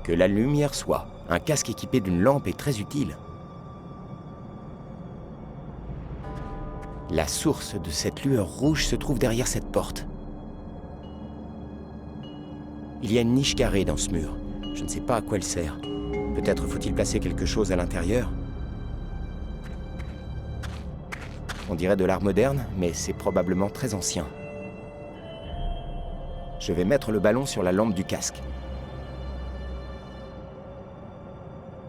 Que la lumière soit. Un casque équipé d'une lampe est très utile. La source de cette lueur rouge se trouve derrière cette porte. Il y a une niche carrée dans ce mur. Je ne sais pas à quoi elle sert. Peut-être faut-il placer quelque chose à l'intérieur. On dirait de l'art moderne, mais c'est probablement très ancien. Je vais mettre le ballon sur la lampe du casque.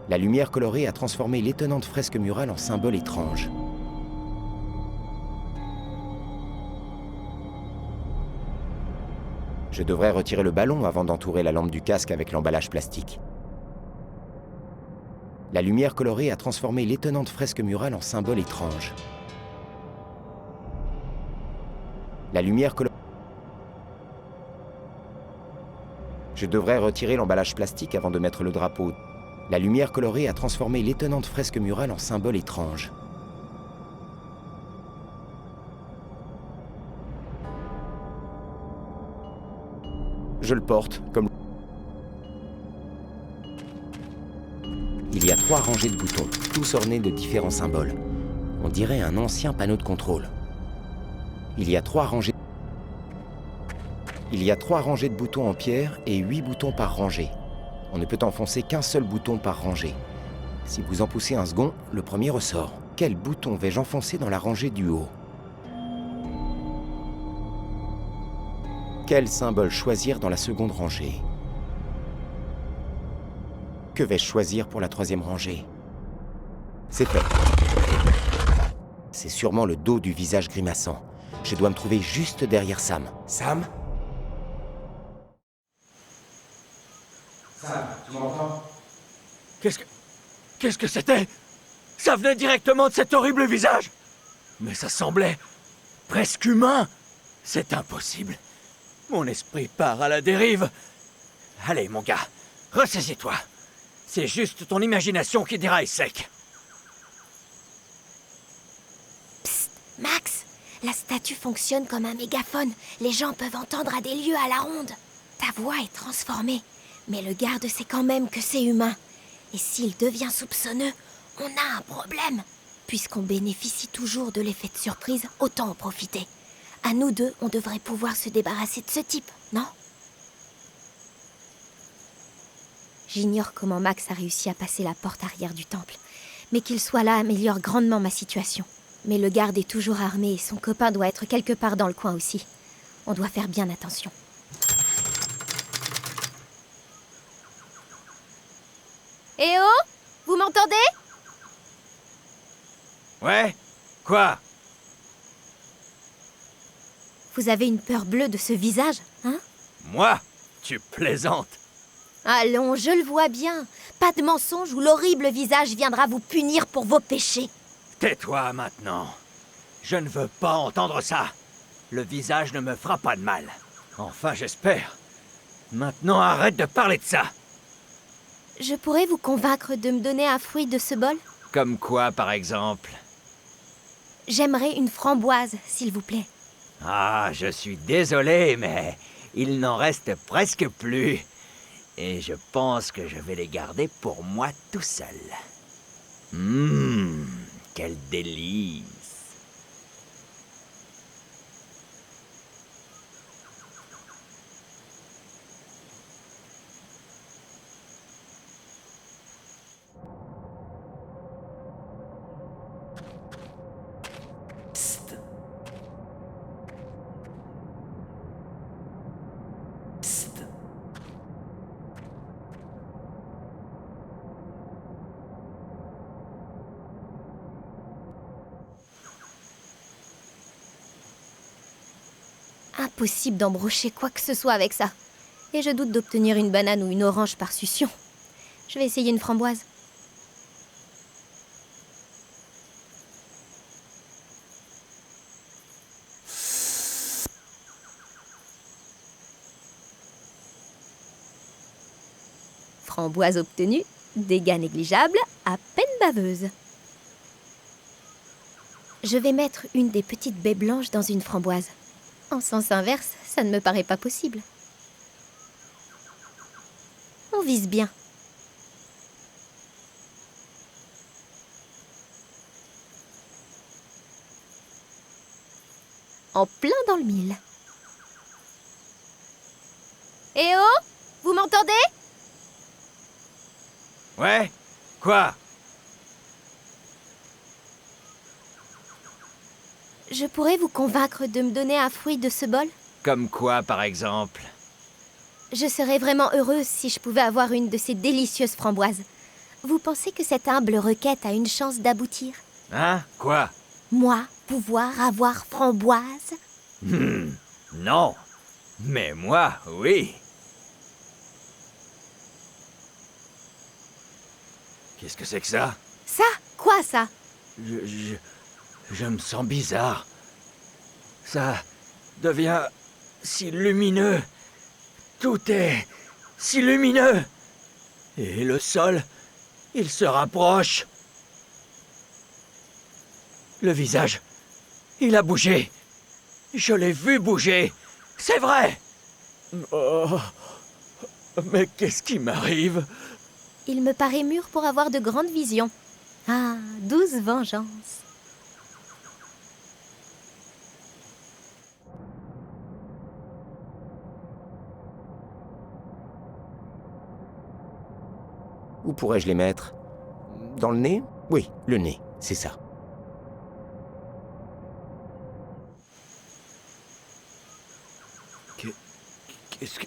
La lumière colorée a transformé l'étonnante fresque murale en symbole étrange. Je devrais retirer le ballon avant d'entourer la lampe du casque avec l'emballage plastique. La lumière colorée a transformé l'étonnante fresque murale en symbole étrange. La lumière colorée... Je devrais retirer l'emballage plastique avant de mettre le drapeau. La lumière colorée a transformé l'étonnante fresque murale en symbole étrange. Je le porte, comme... Il y a 3 rangées de boutons, tous ornés de différents symboles. On dirait un ancien panneau de contrôle. Il y a 3 rangées de boutons en pierre et 8 boutons par rangée. On ne peut enfoncer qu'un seul bouton par rangée. Si vous en poussez un second, le premier ressort. Quel bouton vais-je enfoncer dans la rangée du haut ? Quel symbole choisir dans la seconde rangée ? Que vais-je choisir pour la 3e rangée ? C'est fait. C'est sûrement le dos du visage grimaçant. Je dois me trouver juste derrière Sam. Sam ? Sam, tu m'entends ? Qu'est-ce que c'était ? Ça venait directement de cet horrible visage. Mais ça semblait presque humain. C'est impossible. Mon esprit part à la dérive. Allez, mon gars, ressaisis-toi. C'est juste ton imagination qui déraille sec. Psst, Max, la statue fonctionne comme un mégaphone. Les gens peuvent entendre à des lieues à la ronde. Ta voix est transformée, mais le garde sait quand même que c'est humain. Et s'il devient soupçonneux, on a un problème. Puisqu'on bénéficie toujours de l'effet de surprise, autant en profiter. À nous deux, on devrait pouvoir se débarrasser de ce type, non ? J'ignore comment Max a réussi à passer la porte arrière du temple. Mais qu'il soit là améliore grandement ma situation. Mais le garde est toujours armé et son copain doit être quelque part dans le coin aussi. On doit faire bien attention. Eh oh ? Vous m'entendez ? Ouais ? Quoi ? Vous avez une peur bleue de ce visage, hein ? Moi ? Tu plaisantes. Allons, je le vois bien. Pas de mensonge ou l'horrible visage viendra vous punir pour vos péchés. Tais-toi maintenant. Je ne veux pas entendre ça. Le visage ne me fera pas de mal. Enfin, j'espère. Maintenant, arrête de parler de ça. Je pourrais vous convaincre de me donner un fruit de ce bol ? Comme quoi, par exemple ? J'aimerais une framboise, s'il vous plaît. Ah, je suis désolé, mais il n'en reste presque plus. Et je pense que je vais les garder pour moi tout seul. Quel délice! Psst. Psst. Impossible d'embrocher quoi que ce soit avec ça. Et je doute d'obtenir une banane ou une orange par succion. Je vais essayer une framboise. Framboise obtenue, dégâts négligeables, à peine baveuse. Je vais mettre une des petites baies blanches dans une framboise. En sens inverse, ça ne me paraît pas possible. On vise bien. En plein dans le mille. Eh oh! Vous m'entendez? Ouais? Quoi? Je pourrais vous convaincre de me donner un fruit de ce bol? Comme quoi, par exemple? Je serais vraiment heureuse si je pouvais avoir une de ces délicieuses framboises. Vous pensez que cette humble requête a une chance d'aboutir? Hein? Quoi? Moi, pouvoir avoir framboise? Non. Mais moi, oui. Qu'est-ce que c'est que ça? Ça? Quoi, ça? Je me sens bizarre. Ça devient si lumineux. Tout est si lumineux. Et le sol, il se rapproche. Le visage, il a bougé. Je l'ai vu bouger. C'est vrai. Oh, mais qu'est-ce qui m'arrive? Il me paraît mûr pour avoir de grandes visions. Ah, douce vengeance. Où pourrais-je les mettre? Dans le nez? Oui, le nez, c'est ça. Qu'est-ce que...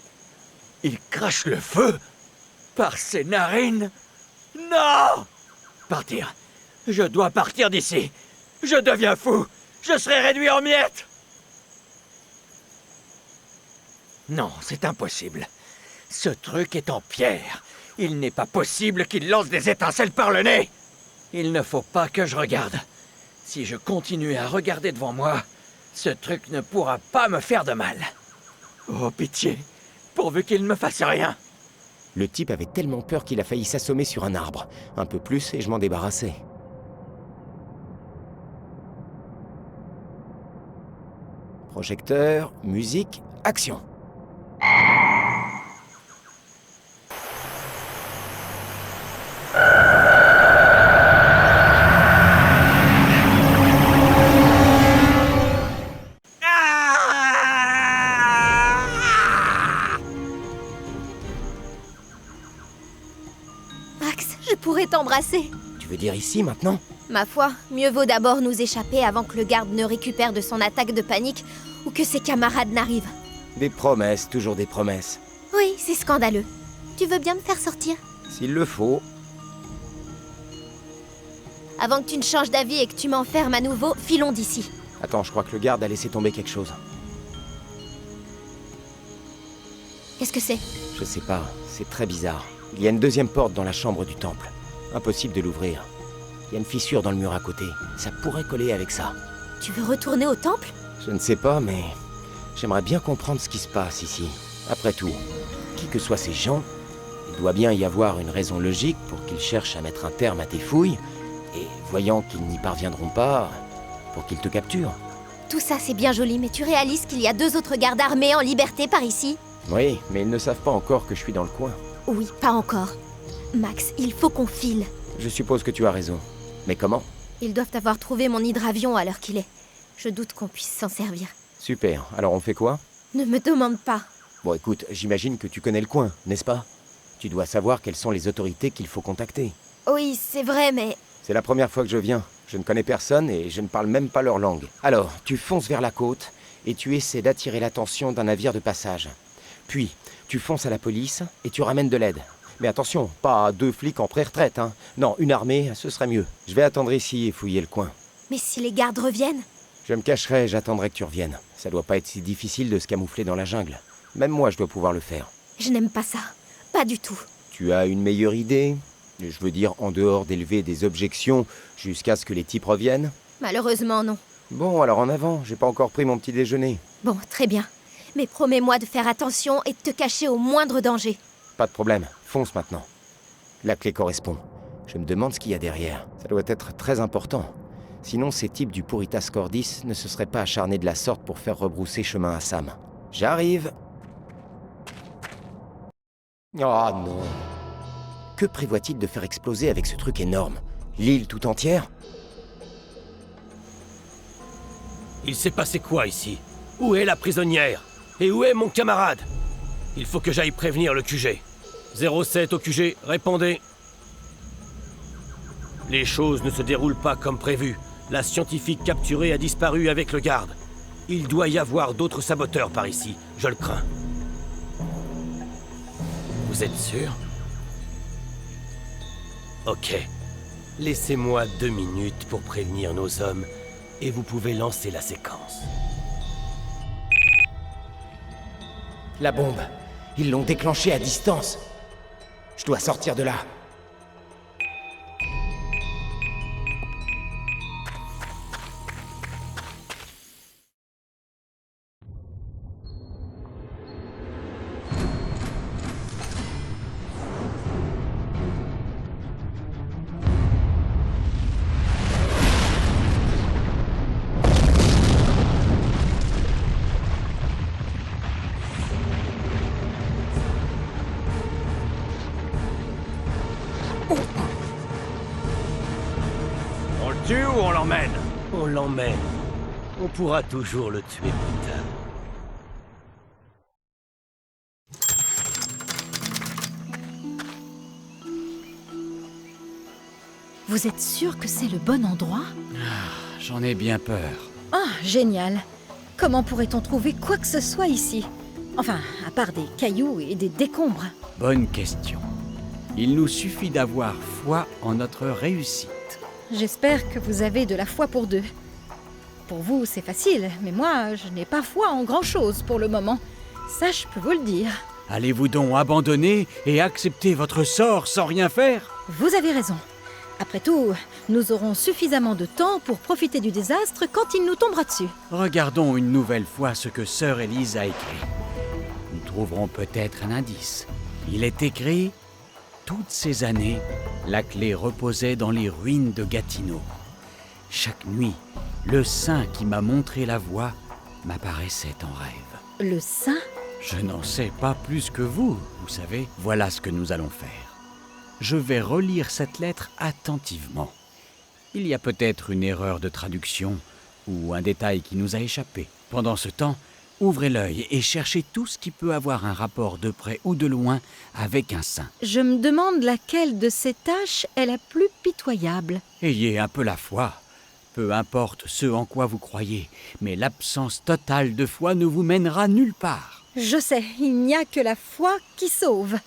Il crache le feu par ses narines? Non! Partir. Je dois partir d'ici. Je deviens fou. Je serai réduit en miettes. Non, c'est impossible. Ce truc est en pierre. Il n'est pas possible qu'il lance des étincelles par le nez. Il ne faut pas que je regarde. Si je continue à regarder devant moi, ce truc ne pourra pas me faire de mal. Oh, pitié, pourvu qu'il ne me fasse rien. Le type avait tellement peur qu'il a failli s'assommer sur un arbre. Un peu plus et je m'en débarrassais. Projecteur, musique, action. Max, je pourrais t'embrasser. Tu veux dire ici maintenant? Ma foi, mieux vaut d'abord nous échapper avant que le garde ne récupère de son attaque de panique ou que ses camarades n'arrivent. Des promesses, toujours des promesses. Oui, c'est scandaleux. Tu veux bien me faire sortir? S'il le faut. Avant que tu ne changes d'avis et que tu m'enfermes à nouveau, filons d'ici. Attends, je crois que le garde a laissé tomber quelque chose. Qu'est-ce que c'est? Je sais pas, c'est très bizarre. Il y a une deuxième porte dans la chambre du temple. Impossible de l'ouvrir. Il y a une fissure dans le mur à côté. Ça pourrait coller avec ça. Tu veux retourner au temple? Je ne sais pas, mais j'aimerais bien comprendre ce qui se passe ici. Après tout, qui que soient ces gens, il doit bien y avoir une raison logique pour qu'ils cherchent à mettre un terme à tes fouilles, et voyant qu'ils n'y parviendront pas, pour qu'ils te capturent. Tout ça, c'est bien joli, mais tu réalises qu'il y a 2 autres gardes armés en liberté par ici? Oui, mais ils ne savent pas encore que je suis dans le coin. Oui, pas encore. Max, il faut qu'on file. Je suppose que tu as raison. Mais comment? Ils doivent avoir trouvé mon hydravion à l'heure qu'il est. Je doute qu'on puisse s'en servir. Super, alors on fait quoi? Ne me demande pas. Bon écoute, j'imagine que tu connais le coin, n'est-ce pas? Tu dois savoir quelles sont les autorités qu'il faut contacter. Oui, c'est vrai, mais... C'est la première fois que je viens. Je ne connais personne et je ne parle même pas leur langue. Alors, tu fonces vers la côte et tu essaies d'attirer l'attention d'un navire de passage. Puis, tu fonces à la police et tu ramènes de l'aide. Mais attention, pas 2 flics en pré-retraite, hein. Non, une armée, ce serait mieux. Je vais attendre ici et fouiller le coin. Mais si les gardes reviennent? Je me cacherai et j'attendrai que tu reviennes. Ça doit pas être si difficile de se camoufler dans la jungle. Même moi, je dois pouvoir le faire. Je n'aime pas ça. Pas du tout. Tu as une meilleure idée? Je veux dire, en dehors d'élever des objections jusqu'à ce que les types reviennent? Malheureusement, non. Bon, alors en avant, j'ai pas encore pris mon petit déjeuner. Bon, très bien. Mais promets-moi de faire attention et de te cacher au moindre danger. Pas de problème, fonce maintenant. La clé correspond. Je me demande ce qu'il y a derrière. Ça doit être très important. Sinon, ces types du Puritas Cordis ne se seraient pas acharnés de la sorte pour faire rebrousser chemin à Sam. J'arrive. Oh non. Que prévoit-il de faire exploser avec ce truc énorme? L'île tout entière? Il s'est passé quoi ici? Où est la prisonnière? Et où est mon camarade? Il faut que j'aille prévenir le QG. 07 au QG, répondez. Les choses ne se déroulent pas comme prévu. La scientifique capturée a disparu avec le garde. Il doit y avoir d'autres saboteurs par ici, je le crains. Vous êtes sûr? Ok. Laissez-moi 2 minutes pour prévenir nos hommes, et vous pouvez lancer la séquence. La bombe, ils l'ont déclenchée à distance. Je dois sortir de là. On le tue ou on l'emmène? On l'emmène. On pourra toujours le tuer plus tard. Vous êtes sûr que c'est le bon endroit? J'en ai bien peur. Ah, génial. Comment pourrait-on trouver quoi que ce soit ici? Enfin, à part des cailloux et des décombres. Bonne question. Il nous suffit d'avoir foi en notre réussite. J'espère que vous avez de la foi pour 2. Pour vous, c'est facile, mais moi, je n'ai pas foi en grand-chose pour le moment. Ça, je peux vous le dire. Allez-vous donc abandonner et accepter votre sort sans rien faire? Vous avez raison. Après tout, nous aurons suffisamment de temps pour profiter du désastre quand il nous tombera dessus. Regardons une nouvelle fois ce que sœur Élise a écrit. Nous trouverons peut-être un indice. Il est écrit: toutes ces années, la clé reposait dans les ruines de Gatineau. Chaque nuit, le saint qui m'a montré la voie m'apparaissait en rêve. Le saint? Je n'en sais pas plus que vous, vous savez. Voilà ce que nous allons faire. Je vais relire cette lettre attentivement. Il y a peut-être une erreur de traduction ou un détail qui nous a échappé. Pendant ce temps, ouvrez l'œil et cherchez tout ce qui peut avoir un rapport de près ou de loin avec un saint. Je me demande laquelle de ces tâches est la plus pitoyable. Ayez un peu la foi. Peu importe ce en quoi vous croyez, mais l'absence totale de foi ne vous mènera nulle part. Je sais, il n'y a que la foi qui sauve.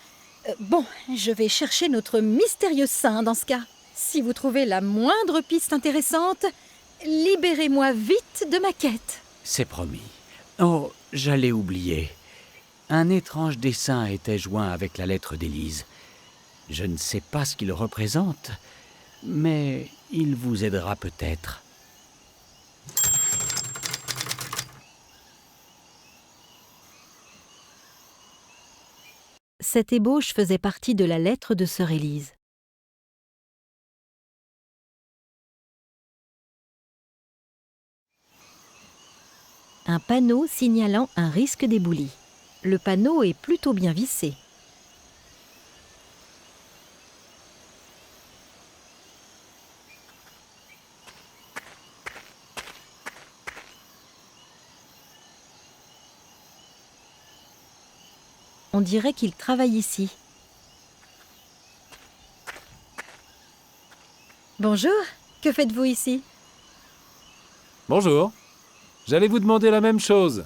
Bon, je vais chercher notre mystérieux saint dans ce cas. Si vous trouvez la moindre piste intéressante, libérez-moi vite de ma quête. C'est promis. Oh, j'allais oublier. Un étrange dessin était joint avec la lettre d'Élise. Je ne sais pas ce qu'il représente, mais il vous aidera peut-être. Cette ébauche faisait partie de la lettre de sœur Élise. Un panneau signalant un risque d'éboulis. Le panneau est plutôt bien vissé. On dirait qu'il travaille ici. Bonjour, que faites-vous ici? Bonjour. J'allais vous demander la même chose.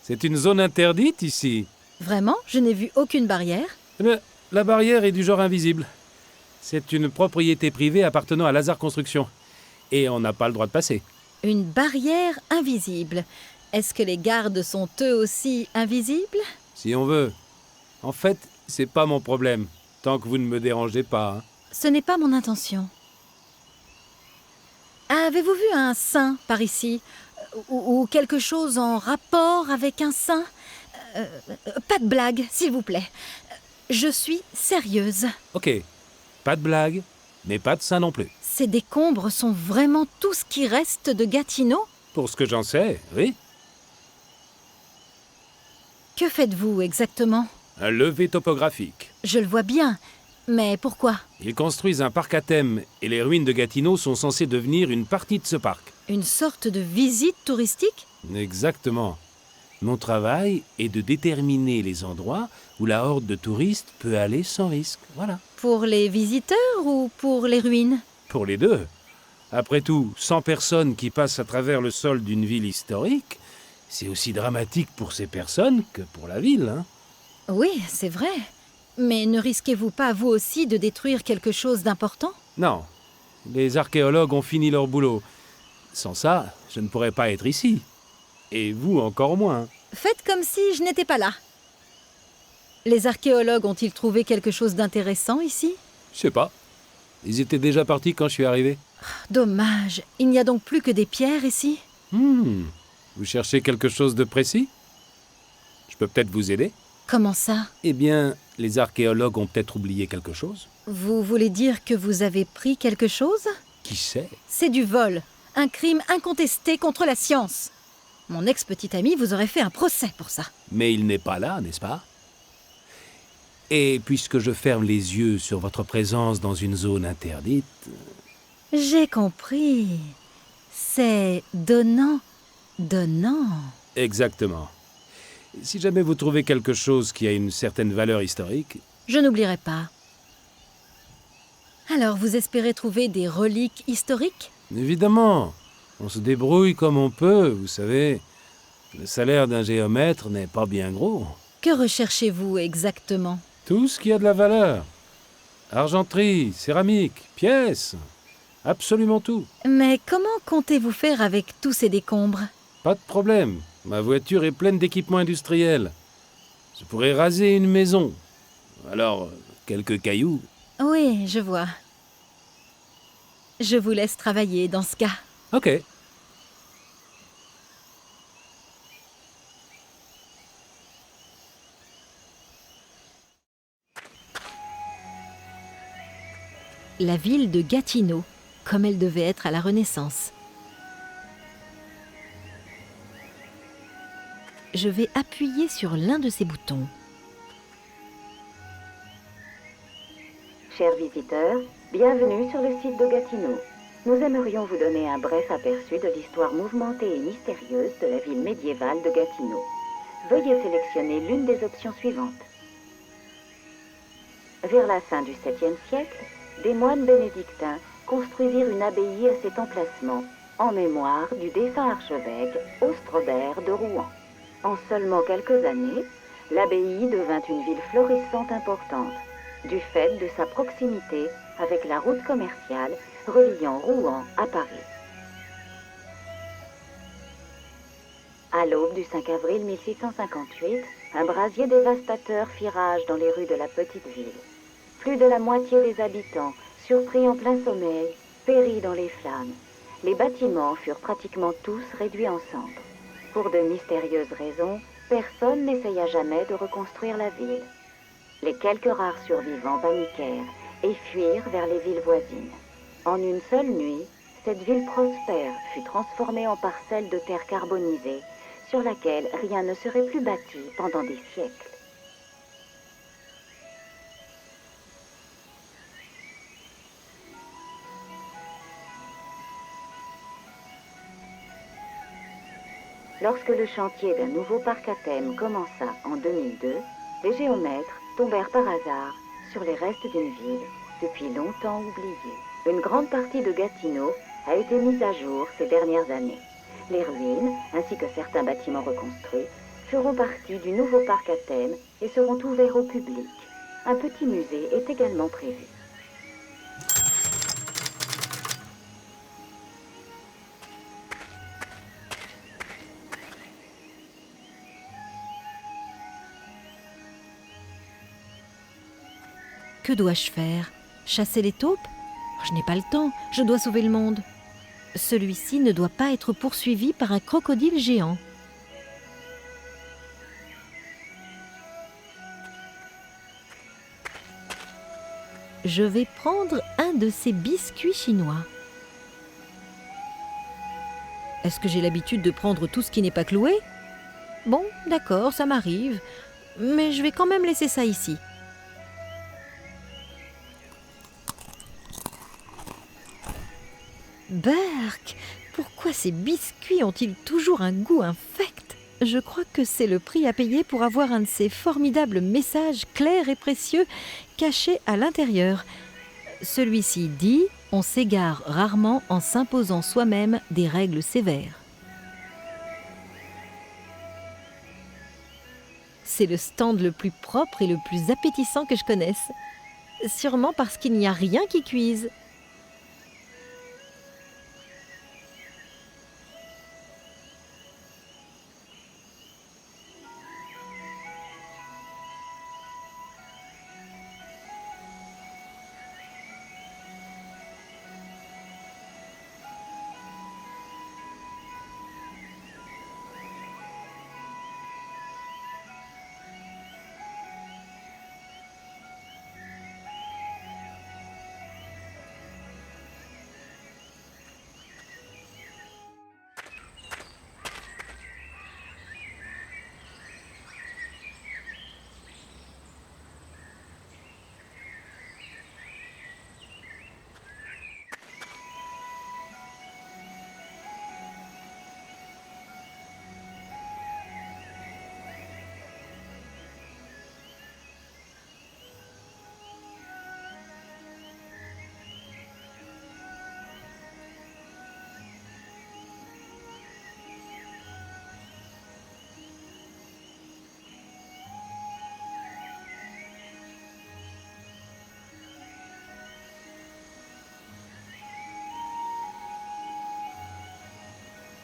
C'est une zone interdite ici. Vraiment? Je n'ai vu aucune barrière. Mais la barrière est du genre invisible. C'est une propriété privée appartenant à Lazare Construction. Et on n'a pas le droit de passer. Une barrière invisible. Est-ce que les gardes sont eux aussi invisibles? Si on veut. En fait, c'est pas mon problème. Tant que vous ne me dérangez pas. Ce n'est pas mon intention. Avez-vous vu un saint par ici? Ou quelque chose en rapport avec un saint? Pas de blague, s'il vous plaît. Je suis sérieuse. Ok. Pas de blague, mais pas de ça non plus. Ces décombres sont vraiment tout ce qui reste de Gatineau? Pour ce que j'en sais, oui. Que faites-vous exactement? Un levé topographique. Je le vois bien, mais pourquoi? Ils construisent un parc à thème et les ruines de Gatineau sont censées devenir une partie de ce parc. Une sorte de visite touristique? Exactement. Mon travail est de déterminer les endroits où la horde de touristes peut aller sans risque. Voilà. Pour les visiteurs ou pour les ruines? Pour les deux. Après tout, 100 personnes qui passent à travers le sol d'une ville historique, c'est aussi dramatique pour ces personnes que pour la ville, hein. Oui, c'est vrai. Mais ne risquez-vous pas, vous aussi, de détruire quelque chose d'important? Non. Les archéologues ont fini leur boulot. Sans ça, je ne pourrais pas être ici. Et vous encore moins. Faites comme si je n'étais pas là. Les archéologues ont-ils trouvé quelque chose d'intéressant ici? Je sais pas. Ils étaient déjà partis quand je suis arrivé. Dommage. Il n'y a donc plus que des pierres ici? Vous cherchez quelque chose de précis? Je peux peut-être vous aider? Comment ça? Eh bien, les archéologues ont peut-être oublié quelque chose. Vous voulez dire que vous avez pris quelque chose? Qui sait? C'est du vol. Un crime incontesté contre la science. Mon ex-petit ami vous aurait fait un procès pour ça. Mais il n'est pas là, n'est-ce pas? Et puisque je ferme les yeux sur votre présence dans une zone interdite... J'ai compris. C'est donnant. Donnant. Exactement. Si jamais vous trouvez quelque chose qui a une certaine valeur historique... Je n'oublierai pas. Alors, vous espérez trouver des reliques historiques? Évidemment, on se débrouille comme on peut, vous savez. Le salaire d'un géomètre n'est pas bien gros. Que recherchez-vous exactement? Tout ce qui a de la valeur. Argenterie, céramique, pièces. Absolument tout. Mais comment comptez-vous faire avec tous ces décombres? Pas de problème. Ma voiture est pleine d'équipements industriels. Je pourrais raser une maison. Alors, quelques cailloux. Oui, je vois. Je vous laisse travailler dans ce cas. Ok. La ville de Gatineau, comme elle devait être à la Renaissance. Je vais appuyer sur l'un de ces boutons. Chers visiteurs, bienvenue sur le site de Gatineau. Nous aimerions vous donner un bref aperçu de l'histoire mouvementée et mystérieuse de la ville médiévale de Gatineau. Veuillez sélectionner l'une des options suivantes. Vers la fin du 7e siècle, des moines bénédictins construisirent une abbaye à cet emplacement, en mémoire du défunt archevêque Ostrobert de Rouen. En seulement quelques années, l'abbaye devint une ville florissante importante, du fait de sa proximité avec la route commerciale reliant Rouen à Paris. À l'aube du 5 avril 1658, un brasier dévastateur fit rage dans les rues de la petite ville. Plus de la moitié des habitants, surpris en plein sommeil, périt dans les flammes. Les bâtiments furent pratiquement tous réduits en cendres. Pour de mystérieuses raisons, personne n'essaya jamais de reconstruire la ville. Les quelques rares survivants paniquèrent et fuirent vers les villes voisines. En une seule nuit, cette ville prospère fut transformée en parcelle de terre carbonisée, sur laquelle rien ne serait plus bâti pendant des siècles. Lorsque le chantier d'un nouveau parc à thème commença en 2002, les géomètres tombèrent par hasard sur les restes d'une ville depuis longtemps oubliée. Une grande partie de Gatineau a été mise à jour ces dernières années. Les ruines, ainsi que certains bâtiments reconstruits, feront partie du nouveau parc à thème et seront ouverts au public. Un petit musée est également prévu. Que dois-je faire? Chasser les taupes? Je n'ai pas le temps, je dois sauver le monde. Celui-ci ne doit pas être poursuivi par un crocodile géant. Je vais prendre un de ces biscuits chinois. Est-ce que j'ai l'habitude de prendre tout ce qui n'est pas cloué? Bon, d'accord, ça m'arrive. Mais je vais quand même laisser ça ici. Berk, Pourquoi ces biscuits ont-ils toujours un goût infect? Je crois que c'est le prix à payer pour avoir un de ces formidables messages clairs et précieux cachés à l'intérieur. Celui-ci dit « On s'égare rarement en s'imposant soi-même des règles sévères ». C'est le stand le plus propre et le plus appétissant que je connaisse. Sûrement parce qu'il n'y a rien qui cuise.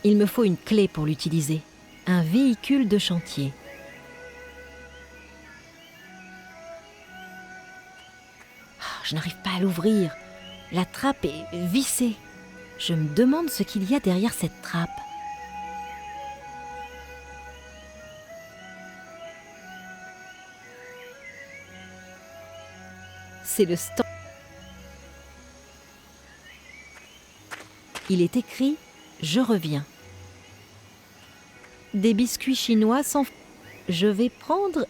Il me faut une clé pour l'utiliser, un véhicule de chantier. Je n'arrive pas à l'ouvrir. La trappe est vissée. Je me demande ce qu'il y a derrière cette trappe. C'est le stand. Il est écrit « Je reviens ». Des biscuits chinois sans... Je vais prendre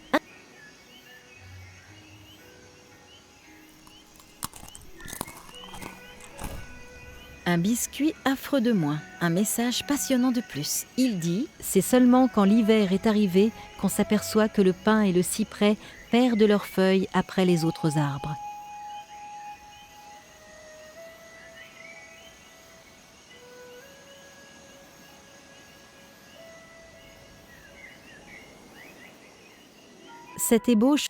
un biscuit affreux de moins, un message passionnant de plus. Il dit « C'est seulement quand l'hiver est arrivé qu'on s'aperçoit que le pin et le cyprès perdent leurs feuilles après les autres arbres. » Cette ébauche